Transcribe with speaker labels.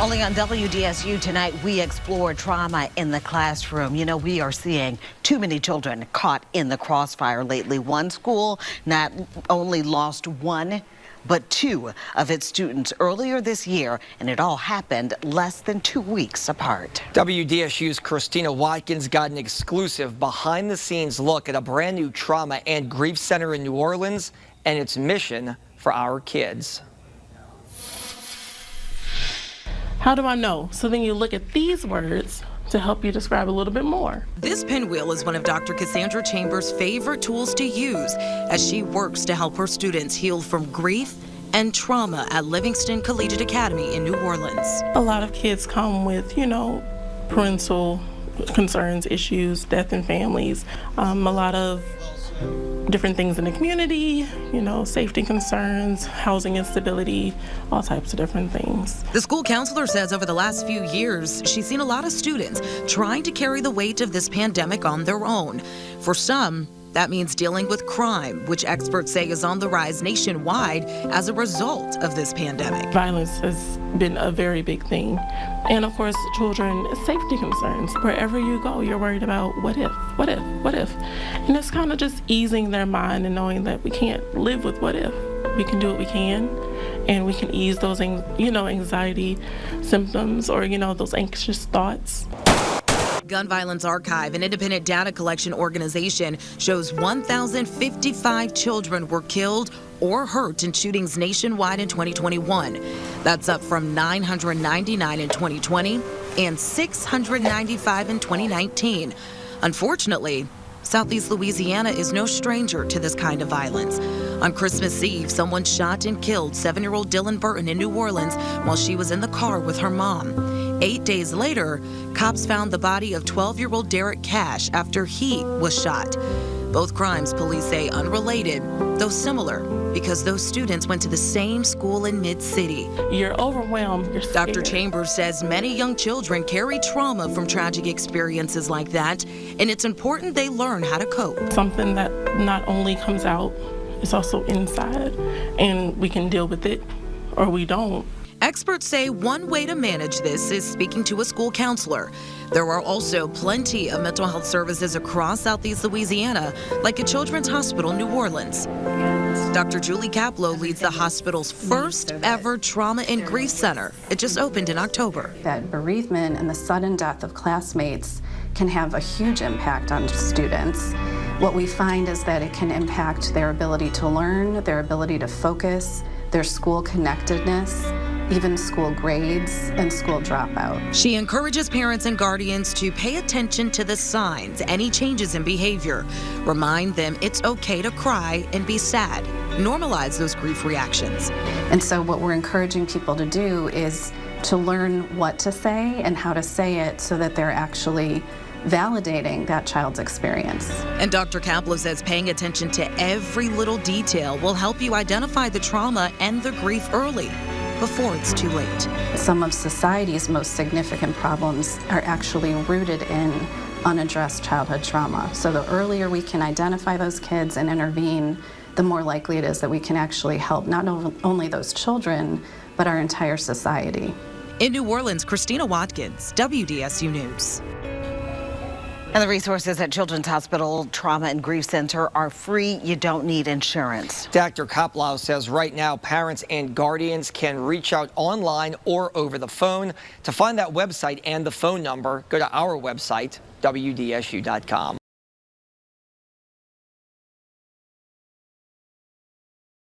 Speaker 1: Only on WDSU tonight, we explore trauma in the classroom. You know, we are seeing too many children caught in the crossfire lately. One school not only lost one, but two of its students earlier this year, and it all happened less than 2 weeks apart.
Speaker 2: WDSU's Christina Watkins got an exclusive behind-the-scenes look at a brand new trauma and grief center in New Orleans and its mission for our kids.
Speaker 3: How do I know? So then you look at these words to help you describe a little bit more.
Speaker 4: This pinwheel is one of Dr. Cassandra Chambers' favorite tools to use as she works to help her students heal from grief and trauma at Livingston Collegiate Academy in New Orleans.
Speaker 3: A lot of kids come with, parental concerns, issues, death in families, a lot of different things in the community, safety concerns, housing instability, all types of different things.
Speaker 4: The school counselor says over the last few years, she's seen a lot of students trying to carry the weight of this pandemic on their own. For some, that means dealing with crime, which experts say is on the rise nationwide as a result of this pandemic.
Speaker 3: Violence has been a very big thing. And of course, children, safety concerns. Wherever you go, you're worried about what if? And it's kind of just easing their mind and knowing that we can't live with what if. We can do what we can, and we can ease those, anxiety symptoms or, those anxious thoughts.
Speaker 4: Gun Violence Archive, an independent data collection organization, shows 1,055 children were killed or hurt in shootings nationwide in 2021. That's up from 999 in 2020 and 695 in 2019. Unfortunately, Southeast Louisiana is no stranger to this kind of violence. On Christmas Eve, someone shot and killed 7-year-old Dylan Burton in New Orleans while she was in the car with her mom. 8 days later, cops found the body of 12-year-old Derek Cash after he was shot. Both crimes, police say, unrelated, though similar, because those students went to the same school in Mid-City.
Speaker 3: You're overwhelmed. You're scared.
Speaker 4: Dr. Chambers says many young children carry trauma from tragic experiences like that, and it's important they learn how to cope.
Speaker 3: Something that not only comes out, it's also inside, and we can deal with it or we don't.
Speaker 4: Experts say one way to manage this is speaking to a school counselor. There are also plenty of mental health services across Southeast Louisiana, like at Children's Hospital New Orleans. Dr. Julie Kaplow leads the hospital's first ever trauma and grief center. It just opened in October.
Speaker 5: That bereavement and the sudden death of classmates can have a huge impact on students. What we find is that it can impact their ability to learn, their ability to focus, their school connectedness, even school grades and school dropout.
Speaker 4: She encourages parents and guardians to pay attention to the signs, any changes in behavior. Remind them it's okay to cry and be sad. Normalize those grief reactions.
Speaker 5: And so what we're encouraging people to do is to learn what to say and how to say it so that they're actually validating that child's experience.
Speaker 4: And Dr. Kaplow says paying attention to every little detail will help you identify the trauma and the grief early, before it's too late.
Speaker 5: Some of society's most significant problems are actually rooted in unaddressed childhood trauma. So the earlier we can identify those kids and intervene, the more likely it is that we can actually help not only those children, but our entire society.
Speaker 4: In New Orleans, Christina Watkins, WDSU News.
Speaker 1: And the resources at Children's Hospital Trauma and Grief Center are free. You don't need insurance.
Speaker 2: Dr. Kaplow says right now parents and guardians can reach out online or over the phone. To find that website and the phone number, go to our website, WDSU.com.